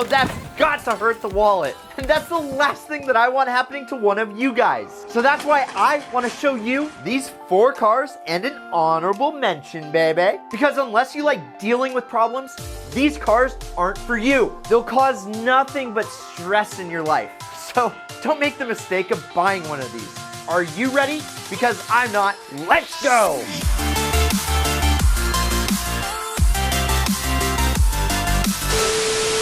Oh, that's got to hurt the wallet. And that's the last thing that I want happening to one of you guys. So that's why I want to show you these 4 cars and an honorable mention, baby. Because unless you like dealing with problems, these cars aren't for you. They'll cause nothing but stress in your life. So don't make the mistake of buying one of these. Are you ready? Because I'm not. Let's go!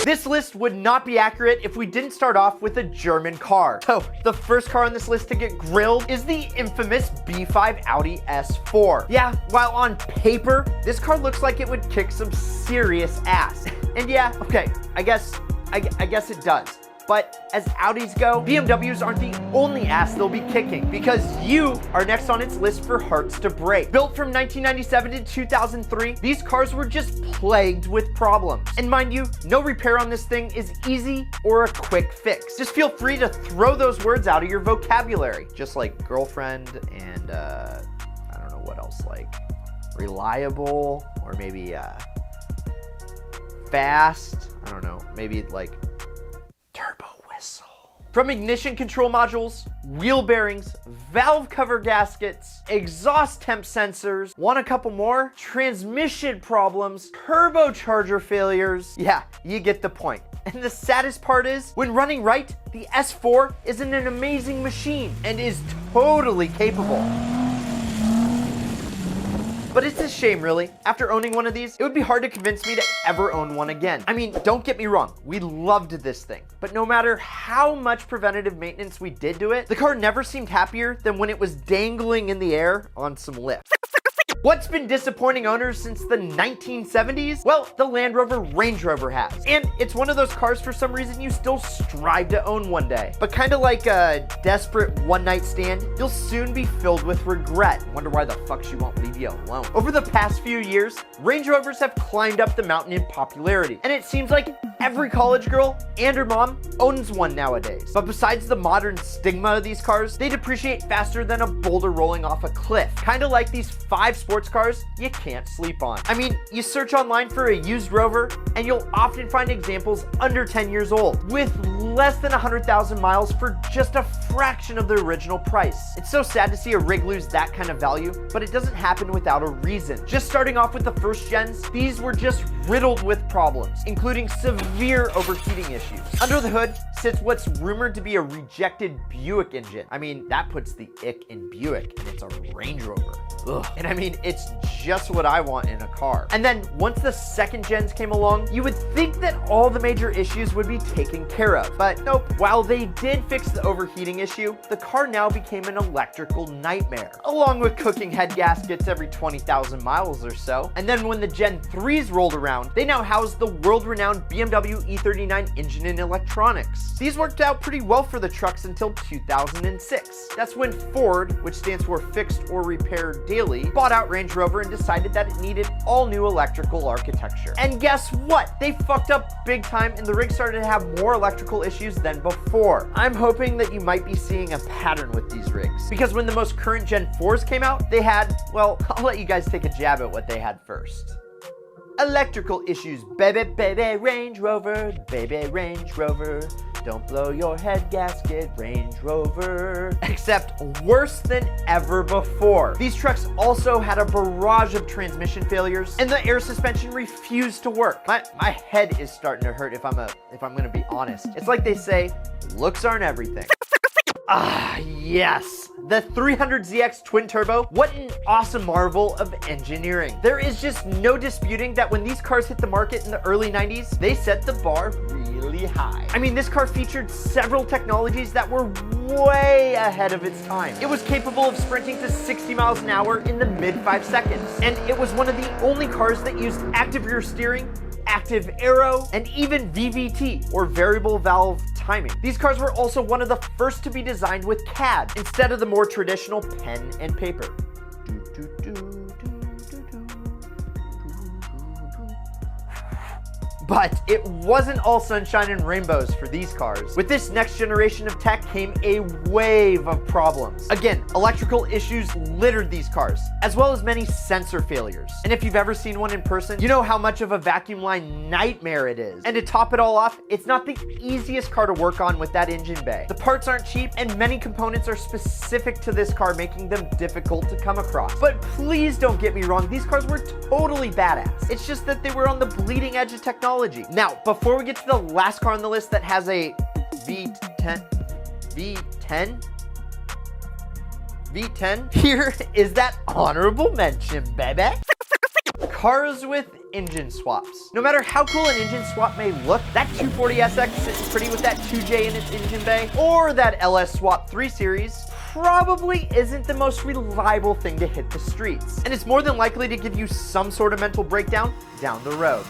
This list would not be accurate if we didn't start off with a German car. So the first car on this list to get grilled is the infamous B5 Audi S4. Yeah, while on paper, this car looks like it would kick some serious ass. And yeah, okay, I guess it does. But as Audis go, BMWs aren't the only ass they'll be kicking, because you are next on its list for hearts to break. Built from 1997 to 2003, these cars were just plagued with problems. And mind you, no repair on this thing is easy or a quick fix. Just feel free to throw those words out of your vocabulary. Just like girlfriend and, I don't know what else, like reliable, or maybe fast. I don't know, maybe like turbo whistle. From ignition control modules, wheel bearings, valve cover gaskets, exhaust temp sensors, want a couple more? Transmission problems, turbocharger failures. Yeah, you get the point. And the saddest part is, when running right, the S4 is an amazing machine and is totally capable. But it's a shame, really. After owning one of these, it would be hard to convince me to ever own one again. I mean, don't get me wrong, we loved this thing. But no matter how much preventative maintenance we did to it, the car never seemed happier than when it was dangling in the air on some lifts. What's been disappointing owners since the 1970s? Well, the Land Rover Range Rover has. And it's one of those cars for some reason you still strive to own one day. But kind of like a desperate one-night stand, you'll soon be filled with regret. Wonder why the fuck she won't leave you alone. Over the past few years, Range Rovers have climbed up the mountain in popularity. And it seems like every college girl and her mom owns one nowadays. But besides the modern stigma of these cars, they depreciate faster than a boulder rolling off a cliff. Kind of like these 5 sports cars you can't sleep on. I mean, you search online for a used Rover and you'll often find examples under 10 years old with less than 100,000 miles for just a fraction of the original price. It's so sad to see a rig lose that kind of value, but it doesn't happen without a reason. Just starting off with the first gens, these were just riddled with problems, including severe overheating issues. Under the hood sits what's rumored to be a rejected Buick engine. I mean, that puts the ick in Buick, and it's a Range Rover. Ugh. And I mean, it's just what I want in a car. And then once the second gens came along, you would think that all the major issues would be taken care of. But nope, while they did fix the overheating issue, the car now became an electrical nightmare, along with cooking head gaskets every 20,000 miles or so. And then when the Gen 3s rolled around, they now house the world-renowned BMW E39 engine and electronics. These worked out pretty well for the trucks until 2006. That's when Ford, which stands for Fixed or Repaired Daily, bought out Range Rover and decided that it needed all new electrical architecture. And guess what? They fucked up big time and the rig started to have more electrical issues than before. I'm hoping that you might be seeing a pattern with these rigs, because when the most current Gen 4s came out, they had, well, I'll let you guys take a jab at what they had first. Electrical issues, baby, baby, Range Rover, baby, Range Rover. Don't blow your head gasket, Range Rover. Except worse than ever before. These trucks also had a barrage of transmission failures, and the air suspension refused to work. My head is starting to hurt if I'm gonna be honest. It's like they say, looks aren't everything. Ah, yes. The 300ZX twin turbo, what an awesome marvel of engineering. There is just no disputing that when these cars hit the market in the early 90s, they set the bar really high. I mean, this car featured several technologies that were way ahead of its time. It was capable of sprinting to 60 miles an hour in the mid 5 seconds. And it was one of the only cars that used active rear steering, active aero, and even VVT, or variable valve timing. These cars were also one of the first to be designed with CAD instead of the more traditional pen and paper. But it wasn't all sunshine and rainbows for these cars. With this next generation of tech came a wave of problems. Again, electrical issues littered these cars, as well as many sensor failures. And if you've ever seen one in person, you know how much of a vacuum line nightmare it is. And to top it all off, it's not the easiest car to work on with that engine bay. The parts aren't cheap, and many components are specific to this car, making them difficult to come across. But please don't get me wrong, these cars were totally badass. It's just that they were on the bleeding edge of technology. Now, before we get to the last car on the list that has a V10, here is that honorable mention, baby. Cars with engine swaps. No matter how cool an engine swap may look, that 240SX sitting pretty with that 2J in its engine bay, or that LS Swap 3 Series, probably isn't the most reliable thing to hit the streets. And it's more than likely to give you some sort of mental breakdown down the road.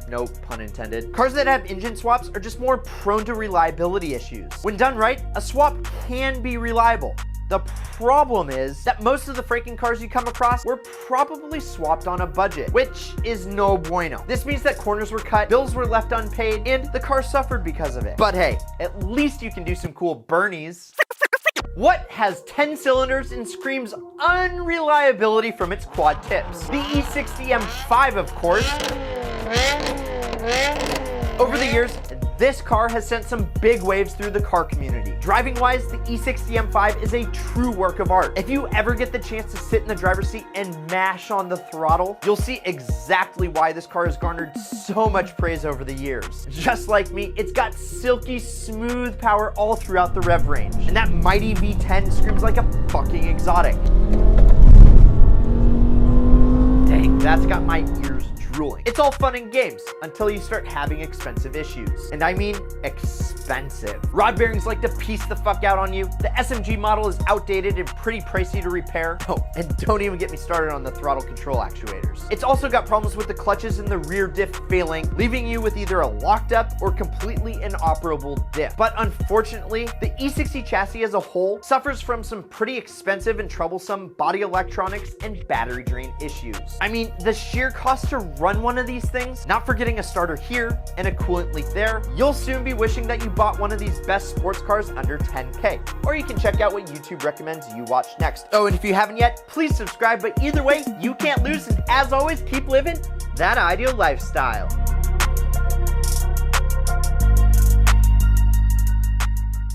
No pun intended. Cars that have engine swaps are just more prone to reliability issues. When done right, a swap can be reliable. The problem is that most of the freaking cars you come across were probably swapped on a budget, which is no bueno. This means that corners were cut, bills were left unpaid, and the car suffered because of it. But hey, at least you can do some cool Bernies. What has 10 cylinders and screams unreliability from its quad tips? The E60 M5, of course. Over the years, this car has sent some big waves through the car community. Driving-wise, the E60 M5 is a true work of art. If you ever get the chance to sit in the driver's seat and mash on the throttle, you'll see exactly why this car has garnered so much praise over the years. Just like me, it's got silky smooth power all throughout the rev range. And that mighty V10 screams like a fucking exotic. Dang, that's got my ears drooling. It's all fun and games until you start having expensive issues. And I mean expensive. Rod bearings like to piece the fuck out on you. The SMG model is outdated and pretty pricey to repair. Oh, and don't even get me started on the throttle control actuators. It's also got problems with the clutches and the rear diff failing, leaving you with either a locked up or completely inoperable diff. But unfortunately, the E60 chassis as a whole suffers from some pretty expensive and troublesome body electronics and battery drain issues. I mean, the sheer cost to run one of these things, not forgetting a starter here and a coolant leak there, you'll soon be wishing that you bought one of these best sports cars under 10K. Or you can check out what YouTube recommends you watch next. Oh, and if you haven't yet, please subscribe, but either way, you can't lose, and as always, keep living that ideal lifestyle.